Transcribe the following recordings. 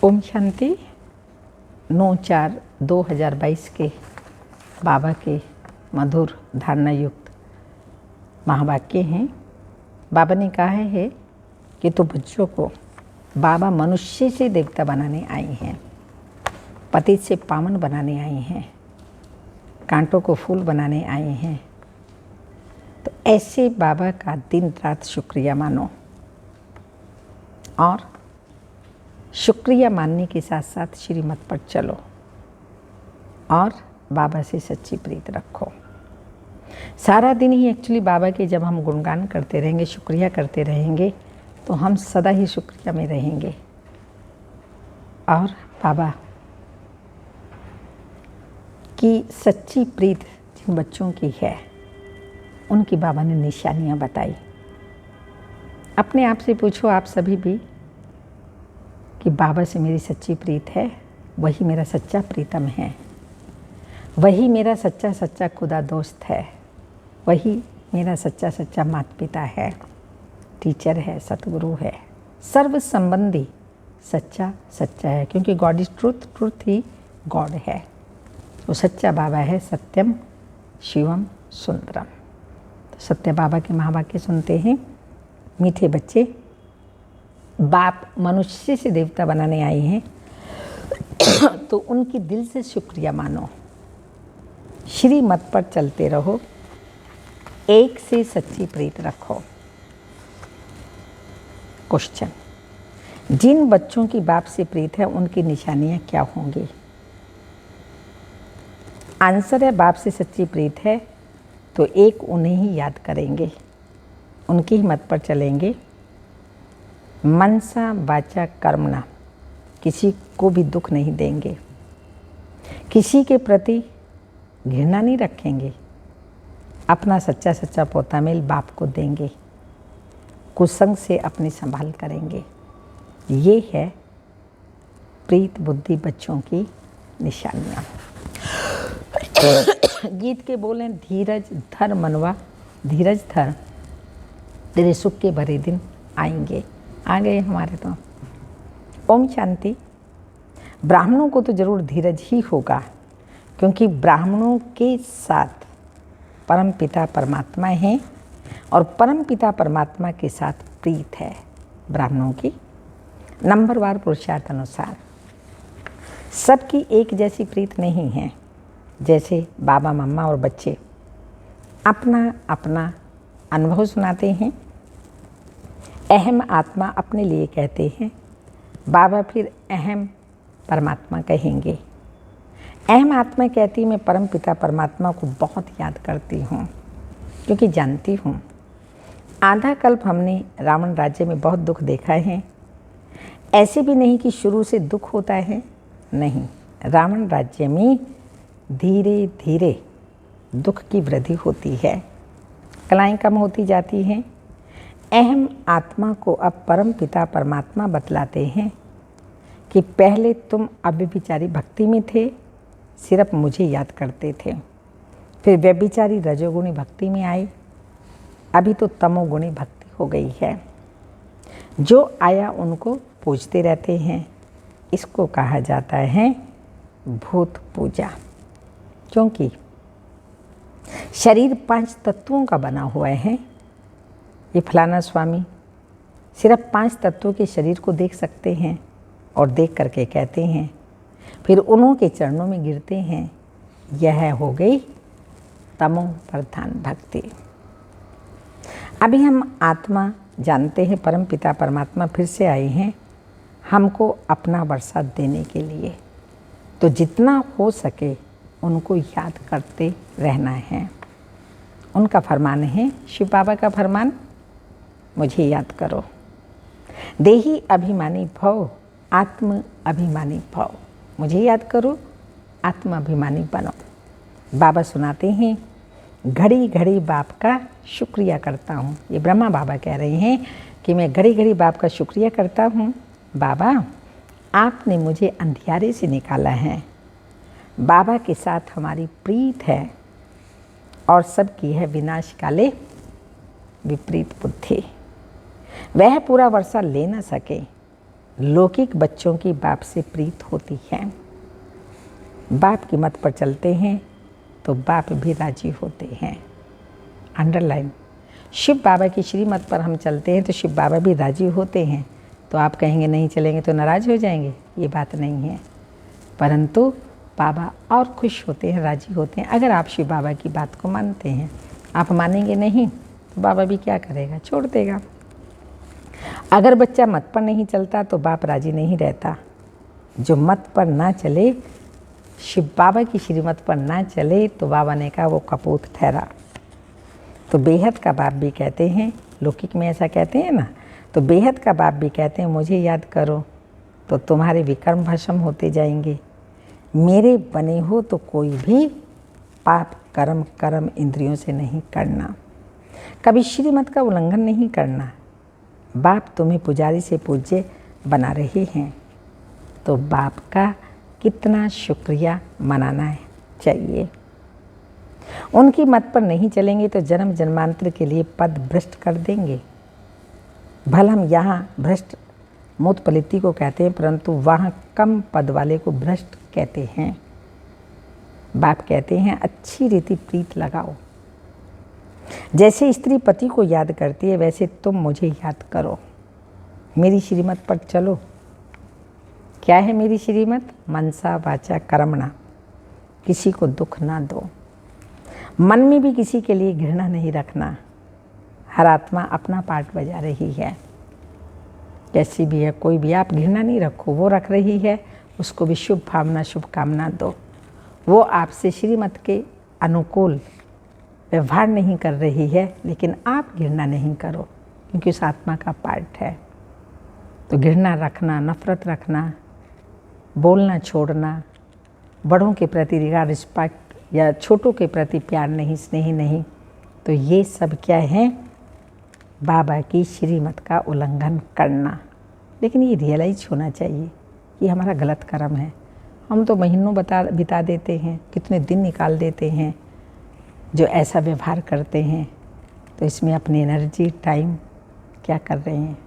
ओम शांति। 9/4/2022 के बाबा के मधुर धारणा युक्त महावाक्य हैं। बाबा ने कहा है कि तो बच्चों को बाबा मनुष्य से देवता बनाने आए हैं, पतित से पावन बनाने आए हैं, कांटों को फूल बनाने आए हैं। तो ऐसे बाबा का दिन रात शुक्रिया मानो और शुक्रिया मानने के साथ साथ श्रीमत पर चलो और बाबा से सच्ची प्रीत रखो। सारा दिन ही एक्चुअली बाबा के जब हम गुणगान करते रहेंगे, शुक्रिया करते रहेंगे, तो हम सदा ही शुक्रिया में रहेंगे। और बाबा की सच्ची प्रीत जिन बच्चों की है, उनकी बाबा ने निशानियाँ बताई। अपने आप से पूछो आप सभी भी कि बाबा से मेरी सच्ची प्रीत है, वही मेरा सच्चा प्रीतम है, वही मेरा सच्चा सच्चा खुदा दोस्त है, वही मेरा सच्चा सच्चा माता पिता है, टीचर है, सतगुरु है, सर्व संबंधी सच्चा सच्चा है। क्योंकि God is truth, truth he God है। वो सच्चा बाबा है, सत्यम शिवम सुंदरम। तो सत्य बाबा के महावाक्य सुनते हैं। मीठे बच्चे, बाप मनुष्य से देवता बनाने आए हैं तो उनकी दिल से शुक्रिया मानो, श्रीमत पर चलते रहो, एक से सच्ची प्रीत रखो। क्वेश्चन, जिन बच्चों की बाप से प्रीत है उनकी निशानियां क्या होंगी? आंसर है, बाप से सच्ची प्रीत है तो एक उन्हें ही याद करेंगे, उनकी ही मत पर चलेंगे, मनसा वाचा कर्मणा, किसी को भी दुख नहीं देंगे, किसी के प्रति घृणा नहीं रखेंगे, अपना सच्चा सच्चा पोता मेल बाप को देंगे, कुसंग से अपनी संभाल करेंगे। ये है प्रीत बुद्धि बच्चों की निशानियाँ। गीत के बोले, धीरज धर मनवा, धीरज धर, तेरे सुख के भरे दिन आएंगे। आ गए हमारे तो। ओम शांति। ब्राह्मणों को तो जरूर धीरज ही होगा, क्योंकि ब्राह्मणों के साथ परम पिता परमात्मा हैं और परम पिता परमात्मा के साथ प्रीत है ब्राह्मणों की। नंबरवार पुरुषार्थ अनुसार सबकी एक जैसी प्रीत नहीं है। जैसे बाबा मम्मा और बच्चे अपना अपना अनुभव सुनाते हैं, अहम आत्मा अपने लिए कहते हैं, बाबा फिर अहम परमात्मा कहेंगे। अहम आत्मा कहती, मैं परम पिता परमात्मा को बहुत याद करती हूँ, क्योंकि जानती हूँ आधा कल्प हमने रावण राज्य में बहुत दुख देखा है। ऐसे भी नहीं कि शुरू से दुख होता है, नहीं, रावण राज्य में धीरे धीरे दुख की वृद्धि होती है, कलाएं कम होती जाती हैं। अहम आत्मा को अब परम पिता परमात्मा बतलाते हैं कि पहले तुम अव्यभिचारी भक्ति में थे, सिर्फ मुझे याद करते थे, फिर व्यभिचारी रजोगुणी भक्ति में आए, अभी तो तमोगुणी भक्ति हो गई है। जो आया उनको पूजते रहते हैं, इसको कहा जाता है भूत पूजा। क्योंकि शरीर 5 तत्वों का बना हुआ है। ये फलाना स्वामी सिर्फ 5 तत्वों के शरीर को देख सकते हैं और देख करके कहते हैं, फिर उन्हों के चरणों में गिरते हैं। यह हो गई तमो प्रधान भक्ति। अभी हम आत्मा जानते हैं, परम पिता परमात्मा फिर से आए हैं हमको अपना वर्षा देने के लिए। तो जितना हो सके उनको याद करते रहना है। उनका फरमान है, शिव बाबा का फरमान, मुझे याद करो। देही अभिमानी भव, आत्म अभिमानी भव। मुझे याद करो, आत्म अभिमानी बनो। बाबा सुनाते हैं, घड़ी घड़ी बाप का शुक्रिया करता हूँ। ये ब्रह्मा बाबा कह रहे हैं कि मैं घड़ी घड़ी बाप का शुक्रिया करता हूँ। बाबा, आपने मुझे अंधियारे से निकाला है। बाबा के साथ हमारी प्रीत है और सबकी है विनाश काले विपरीत बुद्धि। वह पूरा वर्षा ले न सके, लौकिक बच्चों की बाप से प्रीत होती है। बाप की मत पर चलते हैं तो बाप भी राजी होते हैं। अंडरलाइन। शिव बाबा की श्रीमत पर हम चलते हैं तो शिव बाबा भी राजी होते हैं। तो आप कहेंगे नहीं चलेंगे तो नाराज हो जाएंगे, ये बात नहीं है। परंतु बाबा और खुश होते हैं, राजी होते हैं अगर आप शिव बाबा की बात को मानते हैं। आप मानेंगे नहीं तो बाबा भी क्या करेगा, छोड़ देगा। अगर बच्चा मत पर नहीं चलता तो बाप राजी नहीं रहता। जो मत पर ना चले, शिव बाबा की श्रीमत पर ना चले तो बाबा ने कहा वो कपूत ठहरा। तो बेहद का बाप भी कहते हैं, लौकिक में ऐसा कहते हैं ना, तो बेहद का बाप भी कहते हैं मुझे याद करो तो तुम्हारे विकर्म भस्म होते जाएंगे। मेरे बने हो तो कोई भी पाप कर्म इंद्रियों से नहीं करना, कभी श्रीमत का उल्लंघन नहीं करना। बाप तुम्हें पुजारी से पूज्य बना रहे हैं तो बाप का कितना शुक्रिया मनाना चाहिए। उनकी मत पर नहीं चलेंगे तो जन्म जन्मांतर के लिए पद भ्रष्ट कर देंगे। भल हम यहाँ भ्रष्ट मूतपलिति को कहते हैं, परंतु वहाँ कम पद वाले को भ्रष्ट कहते हैं। बाप कहते हैं अच्छी रीति प्रीत लगाओ। जैसे स्त्री पति को याद करती है वैसे तुम मुझे याद करो। मेरी श्रीमत पर चलो। क्या है मेरी श्रीमत? मनसा वाचा कर्मणा, किसी को दुख ना दो। मन में भी किसी के लिए घृणा नहीं रखना। हर आत्मा अपना पार्ट बजा रही है, जैसी भी है कोई भी, आप घृणा नहीं रखो। वो रख रही है उसको भी शुभ भावना शुभकामना दो। वो आपसे श्रीमत के अनुकूल व्यवहार नहीं कर रही है, लेकिन आप घृणा नहीं करो क्योंकि उस आत्मा का पार्ट है। तो घृणा रखना, नफरत रखना, बोलना छोड़ना, बड़ों के प्रति रिस्पेक्ट या छोटों के प्रति प्यार नहीं, स्नेह नहीं, तो ये सब क्या है? बाबा की श्रीमत का उल्लंघन करना। लेकिन ये रियलाइज होना चाहिए कि हमारा गलत कर्म है। हम तो महीनों बिता देते हैं, कितने दिन निकाल देते हैं जो ऐसा व्यवहार करते हैं। तो इसमें अपनी एनर्जी टाइम क्या कर रहे हैं?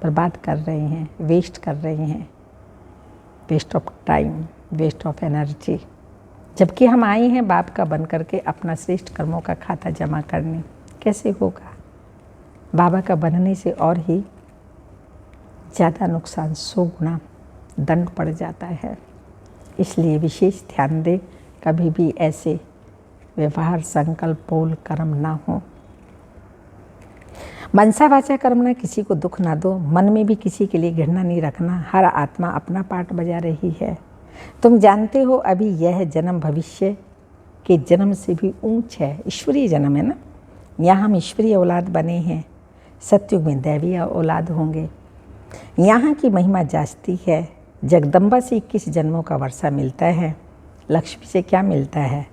बर्बाद कर रहे हैं, वेस्ट कर रहे हैं। Waste of time, waste of energy. जबकि हम आए हैं बाप का बन करके अपना श्रेष्ठ कर्मों का खाता जमा करने। कैसे होगा? बाबा का बनने से और ही ज़्यादा नुकसान, 100 गुना दंड पड़ जाता है। इसलिए विशेष ध्यान दें, कभी भी ऐसे व्यवहार, संकल्प, बोल, कर्म ना हो। मनसा वाचा कर्मणा, किसी को दुख ना दो। मन में भी किसी के लिए घृणा नहीं रखना। हर आत्मा अपना पार्ट बजा रही है। तुम जानते हो अभी यह जन्म भविष्य के जन्म से भी ऊंच है। ईश्वरीय जन्म है ना, यहाँ हम ईश्वरीय औलाद बने हैं। सतयुग में दैवीय औलाद होंगे। यहाँ की महिमा जास्ती है। जगदम्बा से 21 जन्मों का वर्षा मिलता है। लक्ष्मी से क्या मिलता है?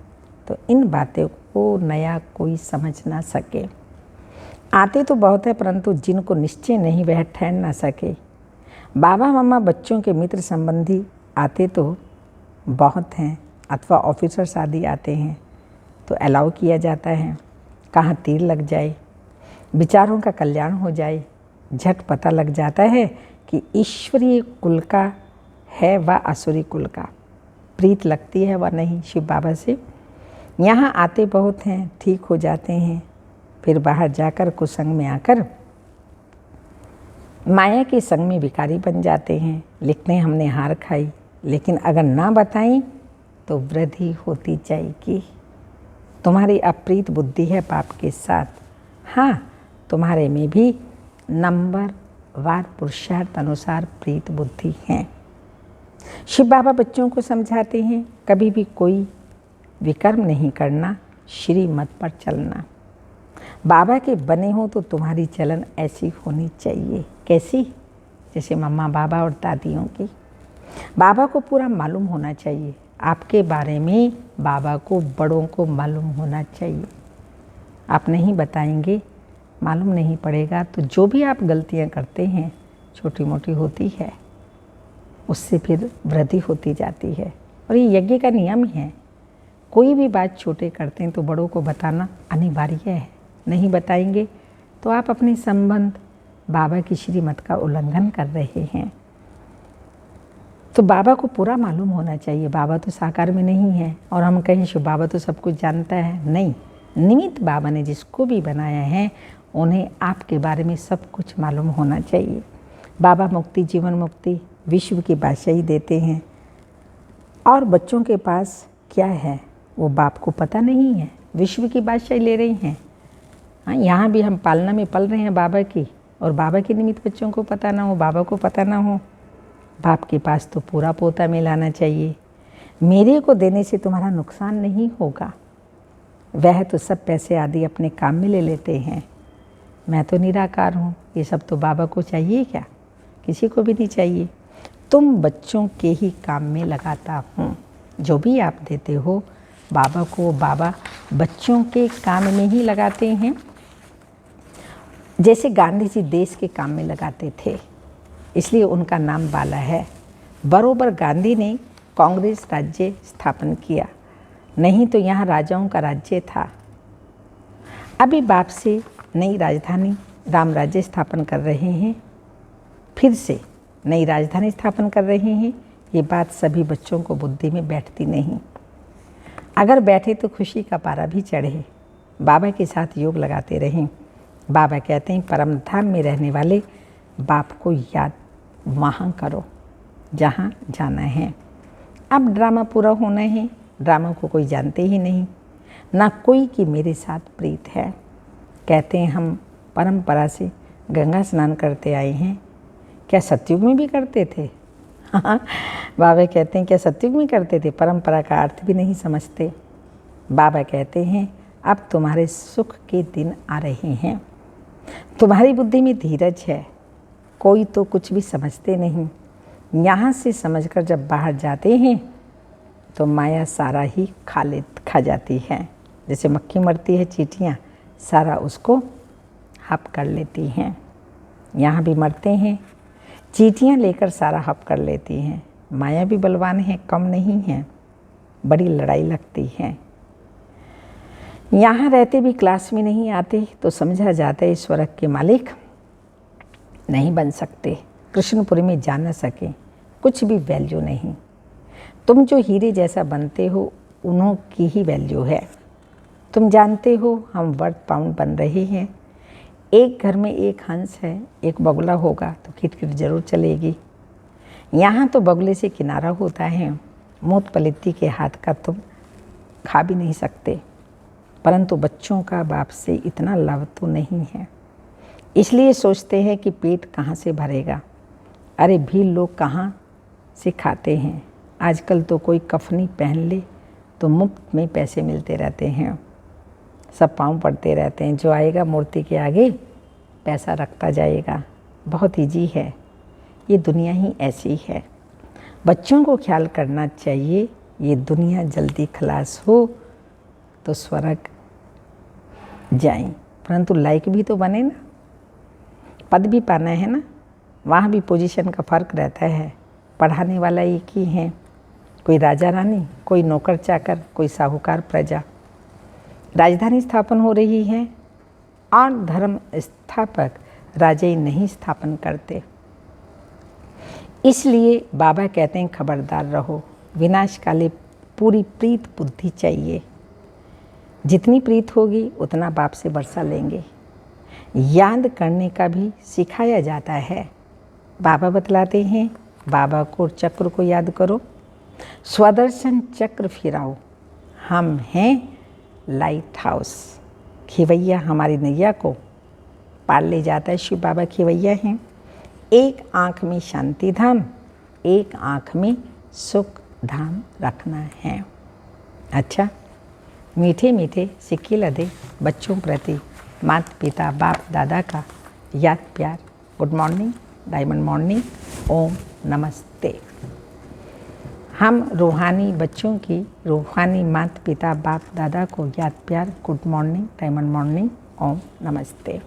तो इन बातों को नया कोई समझ ना सके। आते तो बहुत है, परंतु जिनको निश्चय नहीं वह ठहर ना सके। बाबा मम्मा बच्चों के मित्र संबंधी आते तो बहुत हैं, अथवा ऑफिसर्स आदि आते हैं तो अलाउ किया जाता है। कहाँ तीर लग जाए, विचारों का कल्याण हो जाए, झट पता लग जाता है कि ईश्वरीय कुल का है व आसुरी कुल का। प्रीत लगती है व नहीं शिव बाबा से। यहाँ आते बहुत हैं, ठीक हो जाते हैं, फिर बाहर जाकर कुसंग में आकर माया के संग में भिखारी बन जाते हैं। लिखते हैं हमने हार खाई, लेकिन अगर ना बताएं तो वृद्धि होती जाएगी। तुम्हारी अप्रीत बुद्धि है पाप के साथ। हाँ, तुम्हारे में भी नंबर वार पुरुषार्थ अनुसार प्रीत बुद्धि है। शिव बाबा बच्चों को समझाते हैं कभी भी कोई विकर्म नहीं करना, श्रीमत पर चलना। बाबा के बने हो तो तुम्हारी चलन ऐसी होनी चाहिए। कैसी? जैसे मम्मा बाबा और दादियों की। बाबा को पूरा मालूम होना चाहिए आपके बारे में। बाबा को, बड़ों को मालूम होना चाहिए। आप नहीं बताएंगे, मालूम नहीं पड़ेगा, तो जो भी आप गलतियां करते हैं छोटी मोटी होती है, उससे फिर वृद्धि होती जाती है। और ये यज्ञ का नियम ही है। कोई भी बात छोटे करते हैं तो बड़ों को बताना अनिवार्य है। नहीं बताएंगे तो आप अपने संबंध बाबा की श्रीमत का उल्लंघन कर रहे हैं। तो बाबा को पूरा मालूम होना चाहिए, बाबा तो साकार में नहीं है और हम कहें शो बाबा तो सब कुछ जानता है। नहीं, निमित्त बाबा ने जिसको भी बनाया है उन्हें आपके बारे में सब कुछ मालूम होना चाहिए। बाबा मुक्ति, जीवन मुक्ति, विश्व की बादशाही देते हैं और बच्चों के पास क्या है वो बाप को पता नहीं है। विश्व की बादशाही ले रही हैं। हाँ, यहाँ भी हम पालना में पल रहे हैं बाबा की, और बाबा के निमित्त बच्चों को पता ना हो, बाबा को पता ना हो। बाप के पास तो पूरा पोता मिलाना चाहिए। मेरे को देने से तुम्हारा नुकसान नहीं होगा। वह तो सब पैसे आदि अपने काम में ले लेते हैं, मैं तो निराकार हूँ। ये सब तो बाबा को चाहिए क्या? किसी को भी नहीं चाहिए। तुम बच्चों के ही काम में लगाता हूँ। जो भी आप देते हो बाबा को, बाबा बच्चों के काम में ही लगाते हैं। जैसे गांधी जी देश के काम में लगाते थे, इसलिए उनका नाम बाला है। बरोबर गांधी ने कांग्रेस राज्य स्थापन किया, नहीं तो यहाँ राजाओं का राज्य था। अभी बाप से नई राजधानी राम राज्य स्थापन कर रहे हैं, फिर से नई राजधानी स्थापन कर रहे हैं। ये बात सभी बच्चों को बुद्धि में बैठती नहीं। अगर बैठे तो खुशी का पारा भी चढ़े। बाबा के साथ योग लगाते रहें। बाबा कहते हैं परम धाम में रहने वाले बाप को याद वहाँ करो जहाँ जाना है। अब ड्रामा पूरा होना है। ड्रामा को कोई जानते ही नहीं, ना कोई कि मेरे साथ प्रीत है। कहते हैं हम परंपरा से गंगा स्नान करते आए हैं। क्या सतयुग में भी करते थे? हाँ, बाबा कहते हैं क्या सतयुग में करते थे? परंपरा का अर्थ भी नहीं समझते। बाबा कहते हैं अब तुम्हारे सुख के दिन आ रहे हैं। तुम्हारी बुद्धि में धीरज है, कोई तो कुछ भी समझते नहीं। यहाँ से समझकर जब बाहर जाते हैं तो माया सारा ही खा जाती है। जैसे मक्खी मरती है, चींटियाँ सारा उसको हप कर लेती हैं। यहाँ भी मरते हैं, चींटियाँ लेकर सारा हप कर लेती हैं। माया भी बलवान है, कम नहीं है, बड़ी लड़ाई लगती है। यहाँ रहते भी क्लास में नहीं आते तो समझा जाता है स्वर्ग के मालिक नहीं बन सकते। कृष्णपुरी में जा न सके, कुछ भी वैल्यू नहीं। तुम जो हीरे जैसा बनते हो उन्हों की ही वैल्यू है। तुम जानते हो हम वर्थ पाउंड बन रहे हैं। एक घर में एक हंस है, एक बगुला होगा तो किटकिट जरूर चलेगी। यहाँ तो बगुले से किनारा होता है, मूत पलित्ती के हाथ का तुम खा भी नहीं सकते। परंतु बच्चों का बाप से इतना लाभ तो नहीं है, इसलिए सोचते हैं कि पेट कहाँ से भरेगा। अरे भी लोग कहाँ से खाते हैं। आजकल तो कोई कफनी पहन ले तो मुफ्त में पैसे मिलते रहते हैं, सब पाँव पड़ते रहते हैं। जो आएगा मूर्ति के आगे पैसा रखता जाएगा। बहुत ईजी है, ये दुनिया ही ऐसी है। बच्चों को ख्याल करना चाहिए, ये दुनिया जल्दी खलास हो तो स्वर्ग जाएं, परंतु लायक भी तो बने ना, पद भी पाना है ना। वहाँ भी पोजीशन का फ़र्क रहता है। पढ़ाने वाला एक ही है, कोई राजा रानी, कोई नौकर चाकर, कोई साहूकार प्रजा। राजधानी स्थापन हो रही है और धर्म स्थापक राजा ही नहीं स्थापन करते। इसलिए बाबा कहते हैं खबरदार रहो, विनाश काले पूरी प्रीत बुद्धि चाहिए। जितनी प्रीत होगी उतना बाप से वर्षा लेंगे। याद करने का भी सिखाया जाता है। बाबा बतलाते हैं बाबा को चक्र को याद करो, स्वदर्शन चक्र फिराओ। हम हैं लाइट हाउस, खिवैया हमारी नैया को पार ले जाता है। शिव बाबा खिवैया हैं। एक आँख में शांति धाम, एक आँख में सुख धाम रखना है। अच्छा, मीठे मीठे सिक्के लदे बच्चों प्रति माता पिता बाप दादा का याद प्यार। गुड मॉर्निंग, डायमंड मॉर्निंग, ओम नमस्ते। हम रूहानी बच्चों की, रूहानी माता पिता बाप दादा को याद प्यार। गुड मॉर्निंग, डायमंड मॉर्निंग, ओम नमस्ते।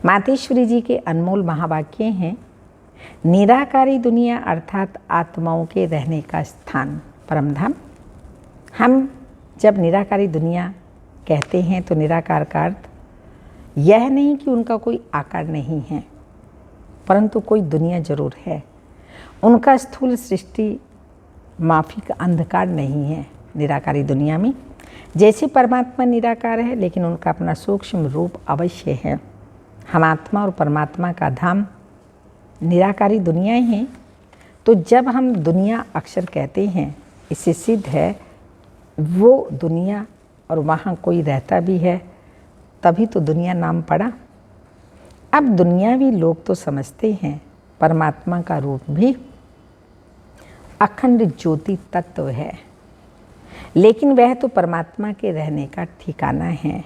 मातेश्वरी जी के अनमोल महावाक्य हैं, निराकारी दुनिया अर्थात आत्माओं के रहने का स्थान परमधाम। हम जब निराकारी दुनिया कहते हैं तो निराकार का अर्थ यह नहीं कि उनका कोई आकार नहीं है, परंतु कोई दुनिया जरूर है। उनका स्थूल सृष्टि माफिक अंधकार नहीं है। निराकारी दुनिया में जैसे परमात्मा निराकार है, लेकिन उनका अपना सूक्ष्म रूप अवश्य है। हम आत्मा और परमात्मा का धाम निराकारी दुनिया हैं। तो जब हम दुनिया अक्षर कहते हैं, इससे सिद्ध है वो दुनिया और वहाँ कोई रहता भी है, तभी तो दुनिया नाम पड़ा। अब दुनियावी लोग तो समझते हैं परमात्मा का रूप भी अखंड ज्योति तत्व है, लेकिन वह तो परमात्मा के रहने का ठिकाना है,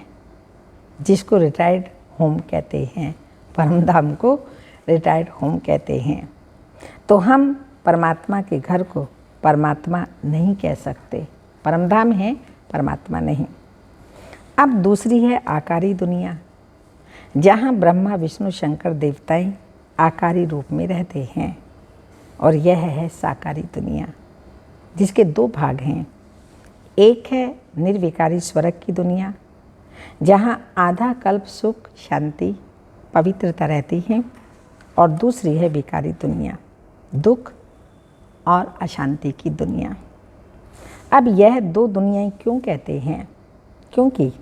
जिसको रिटायर्ड होम कहते हैं। परमधाम को रिटायर्ड होम कहते हैं। तो हम परमात्मा के घर को परमात्मा नहीं कह सकते। परमधाम है, परमात्मा नहीं। अब दूसरी है आकारी दुनिया, जहाँ ब्रह्मा विष्णु शंकर देवताएं आकारी रूप में रहते हैं। और यह है साकारी दुनिया, जिसके दो भाग हैं। एक है निर्विकारी स्वर्ग की दुनिया, जहाँ आधा कल्प सुख शांति पवित्रता रहती है, और दूसरी है विकारी दुनिया, दुख और अशांति की दुनिया। अब यह दो दुनियाएं क्यों कहते हैं? क्योंकि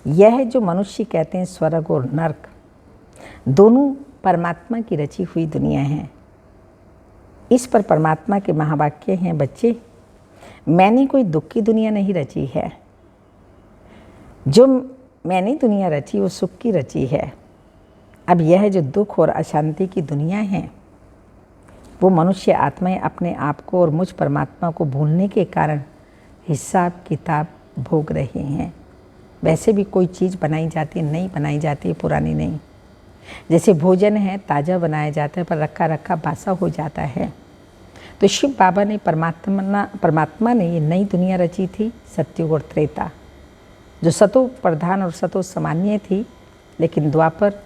यह जो मनुष्य कहते हैं स्वर्ग और नरक, दोनों परमात्मा की रची हुई दुनिया हैं। इस पर परमात्मा के महावाक्य हैं, बच्चे मैंने कोई दुख की दुनिया नहीं रची है, जो मैंने दुनिया रची वो सुख की रची है। अब यह जो दुख और अशांति की दुनिया है, वो मनुष्य आत्माएं अपने आप को और मुझ परमात्मा को भूलने के कारण हिसाब किताब भोग रहे हैं। वैसे भी कोई चीज़ बनाई जाती है, नई बनाई जाती है, पुरानी नहीं। जैसे भोजन है, ताज़ा बनाया जाता है, पर रखा रखा बासा हो जाता है। तो शिव बाबा ने परमात्मा ने ये नई दुनिया रची थी, सतयुग और त्रेता, जो सतो प्रधान और सतो सामान्य थी, लेकिन द्वापर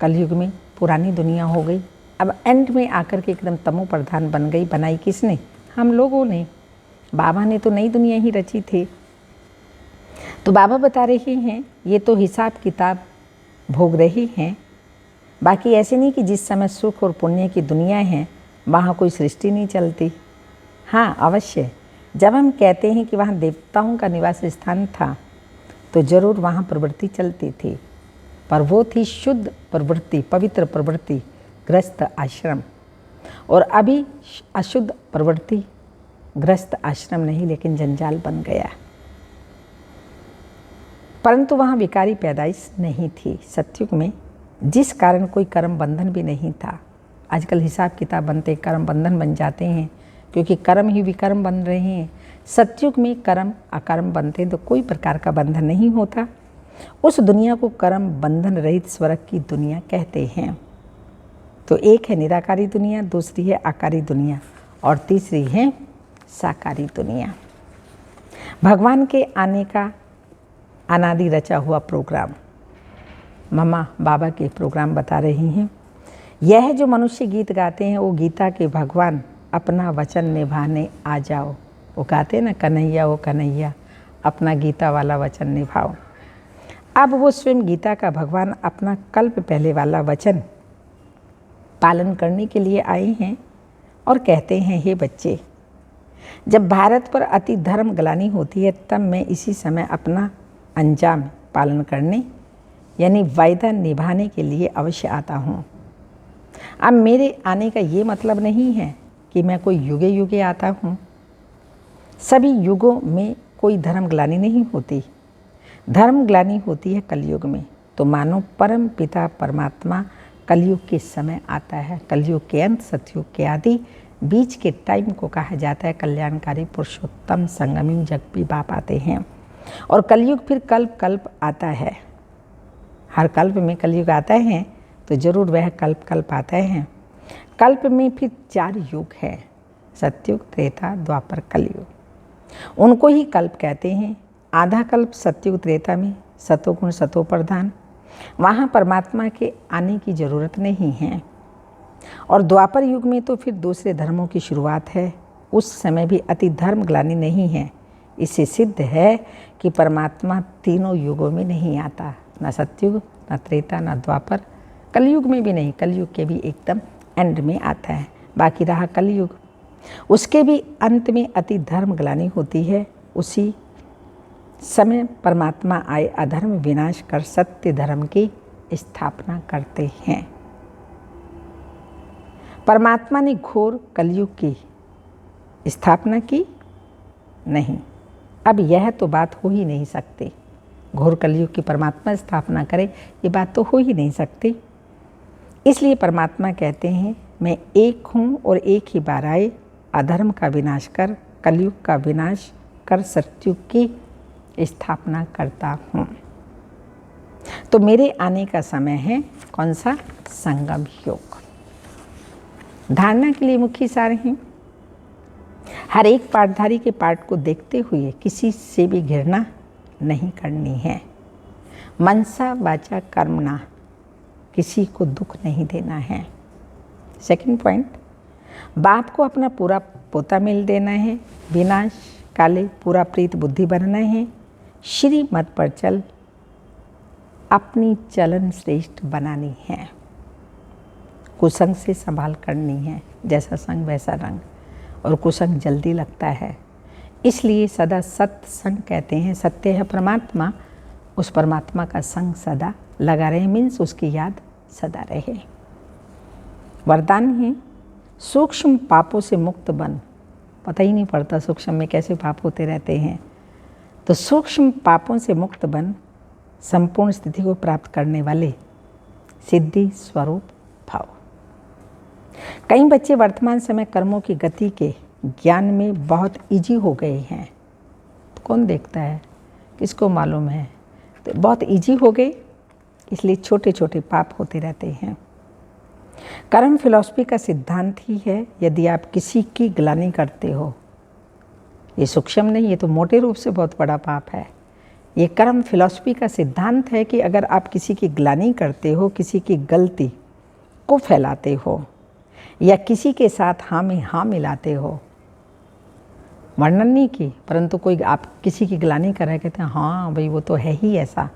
कलयुग में पुरानी दुनिया हो गई। अब एंड में आकर के एकदम तमो प्रधान बन गई। बनाई किसने? हम लोगों ने। बाबा ने तो नई दुनिया ही रची थी। तो बाबा बता रहे हैं ये तो हिसाब किताब भोग रही हैं। बाकी ऐसे नहीं कि जिस समय सुख और पुण्य की दुनिया है वहाँ कोई सृष्टि नहीं चलती। हाँ, अवश्य जब हम कहते हैं कि वहाँ देवताओं का निवास स्थान था, तो जरूर वहाँ प्रवृत्ति चलती थी, पर वो थी शुद्ध प्रवृत्ति, पवित्र प्रवृत्ति, ग्रस्त आश्रम। और अभी अशुद्ध प्रवृत्ति ग्रस्त आश्रम नहीं, लेकिन जंजाल बन गया। परंतु वहाँ विकारी पैदाइश नहीं थी सतयुग में, जिस कारण कोई कर्म बंधन भी नहीं था। आजकल हिसाब किताब बनते कर्म बंधन बन जाते हैं, क्योंकि कर्म ही विकर्म बन रहे हैं। सतयुग में कर्म अकर्म बनते हैं तो कोई प्रकार का बंधन नहीं होता। उस दुनिया को कर्म बंधन रहित स्वर्ग की दुनिया कहते हैं। तो एक है निराकारी दुनिया, दूसरी है आकारी दुनिया, और तीसरी है साकारी दुनिया। भगवान के आने का अनादि रचा हुआ प्रोग्राम मम्मा बाबा के प्रोग्राम बता रही हैं। यह जो मनुष्य गीत गाते हैं वो गीता के भगवान अपना वचन निभाने आ जाओ। वो गाते हैं ना, कन्हैया ओ कन्हैया अपना गीता वाला वचन निभाओ। अब वो स्वयं गीता का भगवान अपना कल्प पहले वाला वचन पालन करने के लिए आए हैं और कहते हैं, हे बच्चे, जब भारत पर अति धर्म ग्लानि होती है तब मैं इसी समय अपना अंजाम पालन करने यानी वायदा निभाने के लिए अवश्य आता हूँ। अब मेरे आने का ये मतलब नहीं है कि मैं कोई युगे युगे आता हूँ। सभी युगों में कोई धर्म ग्लानि नहीं होती। धर्म ग्लानि होती है कलयुग में। तो मानो परम पिता परमात्मा कलयुग के समय आता है। कलयुग के अंत, सतयुग के आदि, बीच के टाइम को कहा जाता है कल्याणकारी पुरुषोत्तम संगमी जगपी बाप आते हैं। और कलयुग फिर कल्प कल्प आता है। हर कल्प में कलयुग आता है तो जरूर वह कल्प कल्प आता है। कल्प में फिर 4 युग है, सतयुग, त्रेता, द्वापर, कलयुग। उनको ही कल्प कहते हैं। आधा कल्प सतयुग त्रेता में सतोगुण सतो प्रधान, वहाँ परमात्मा के आने की ज़रूरत नहीं है। और द्वापर युग में तो फिर दूसरे धर्मों की शुरुआत है। उस समय भी अति धर्म ग्लानि नहीं है। इससे सिद्ध है कि परमात्मा तीनों युगों में नहीं आता, न सतयुग, न त्रेता, न द्वापर, कलयुग में भी नहीं। कलयुग के भी एकदम एंड में आता है। बाकी रहा कलयुग, उसके भी अंत में अति धर्म ग्लानि होती है। उसी समय परमात्मा आए अधर्म विनाश कर सत्य धर्म की स्थापना करते हैं। परमात्मा ने घोर कलयुग की स्थापना की नहीं। अब यह तो बात हो ही नहीं सकती। घोर कलयुग की परमात्मा स्थापना करे, ये बात तो हो ही नहीं सकती। इसलिए परमात्मा कहते हैं, मैं एक हूँ और एक ही बार आए अधर्म का विनाश कर, कलयुग का विनाश कर सत्युग की स्थापना करता हूँ। तो मेरे आने का समय है कौन सा? संगम योग। धारणा के लिए मुख्य सार हैं, हर एक पाठधारी के पाठ को देखते हुए किसी से भी घृणा नहीं करनी है। मनसा वाचा कर्मणा, किसी को दुख नहीं देना है। सेकंड पॉइंट, बाप को अपना पूरा पोता मिल देना है। विनाश काले पूरा प्रीत बुद्धि बनना है। श्री मत पर चल अपनी चलन श्रेष्ठ बनानी है। कुसंग से संभाल करनी है, जैसा संग वैसा रंग, और कुसंग जल्दी लगता है। इसलिए सदा सत्संग कहते हैं। सत्य है परमात्मा, उस परमात्मा का संग सदा लगा रहे, मीन्स उसकी याद सदा रहे। वरदान है, सूक्ष्म पापों से मुक्त बन। पता ही नहीं पड़ता सूक्ष्म में कैसे पाप होते रहते हैं। तो सूक्ष्म पापों से मुक्त बन, संपूर्ण स्थिति को प्राप्त करने वाले सिद्धि स्वरूप भाव। कई बच्चे वर्तमान समय कर्मों की गति के ज्ञान में बहुत इजी हो गए हैं। तो कौन देखता है, किसको मालूम है? तो बहुत इजी हो गए, इसलिए छोटे छोटे पाप होते रहते हैं। कर्म फिलॉसफी का सिद्धांत ही है, यदि आप किसी की ग्लानि करते हो, ये सूक्ष्म नहीं, ये तो मोटे रूप से बहुत बड़ा पाप है। ये कर्म फिलॉसफी का सिद्धांत है कि अगर आप किसी की ग्लानि करते हो, किसी की गलती को फैलाते हो, या किसी के साथ हाँ में हाँ मिलाते हो, वर्णन नहीं की, परंतु कोई आप किसी की ग्लानि कर रहे, कहते हैं हाँ भाई वो तो है ही ऐसा,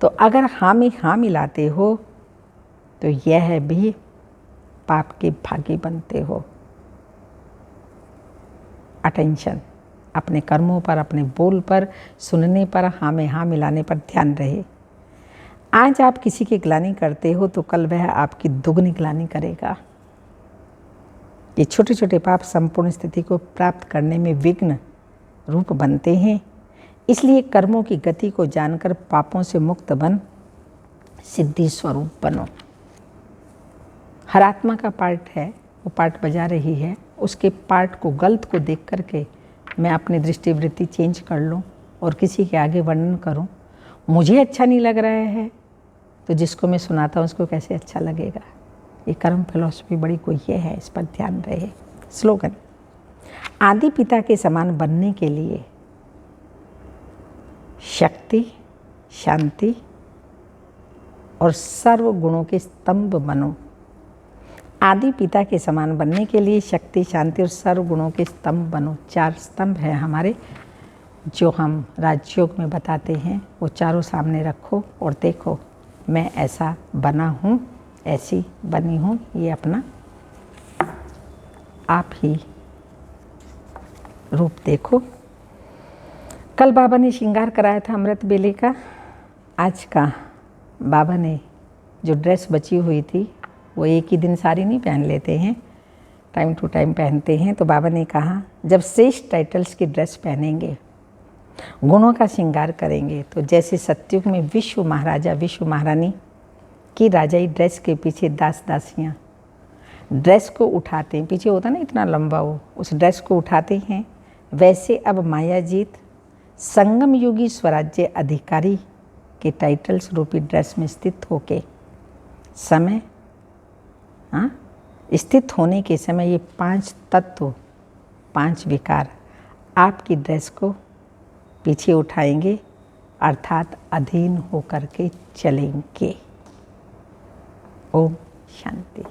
तो अगर हाँ में हाँ मिलाते हो तो यह भी पाप के भागी बनते हो। अटेंशन, अपने कर्मों पर, अपने बोल पर, सुनने पर, हाँ में हाँ मिलाने पर ध्यान रहे। आज आप किसी की ग्लानि करते हो तो कल वह आपकी दुगनी ग्लानि करेगा। ये छोटे छोटे पाप संपूर्ण स्थिति को प्राप्त करने में विघ्न रूप बनते हैं। इसलिए कर्मों की गति को जानकर पापों से मुक्त बन सिद्धि स्वरूप बनो। हर आत्मा का पार्ट है, वो पार्ट बजा रही है, उसके पार्ट को, गलत को देख करके मैं अपनी दृष्टिवृत्ति चेंज कर लूँ और किसी के आगे वर्णन करूँ। मुझे अच्छा नहीं लग रहा है तो जिसको मैं सुनाता हूँ उसको कैसे अच्छा लगेगा। ये कर्म फिलॉसफी बड़ी कोई ये है, इस पर ध्यान रहे। स्लोगन, आदि पिता के समान बनने के लिए शक्ति, शांति और सर्व गुणों के स्तंभ बनो। आदि पिता के समान बनने के लिए शक्ति, शांति और सर्व गुणों के स्तंभ बनो। 4 स्तंभ हैं हमारे, जो हम राजयोग में बताते हैं। वो चारों सामने रखो और देखो, मैं ऐसा बना हूँ, ऐसी बनी हूँ। ये अपना आप ही रूप देखो। कल बाबा ने श्रृंगार कराया था अमृत बेले का। आज का बाबा ने जो ड्रेस बची हुई थी, वो एक ही दिन सारी नहीं पहन लेते हैं, टाइम टू टाइम पहनते हैं। तो बाबा ने कहा, जब श्रेष्ठ टाइटल्स की ड्रेस पहनेंगे, गुणों का श्रृंगार करेंगे, तो जैसे सतयुग में विश्व महाराजा विश्व महारानी की राजाई ड्रेस के पीछे दास दासियाँ ड्रेस को उठाते हैं, पीछे होता ना इतना लंबा, वो उस ड्रेस को उठाते हैं, वैसे अब मायाजीत संगम योगी स्वराज्य अधिकारी के टाइटल्स रूपी ड्रेस में स्थित होके समय स्थित होने के समय ये 5 तत्व, 5 विकार आपकी ड्रेस को पीछे उठाएंगे, अर्थात अधीन होकर के चलेंगे। ओम शांति।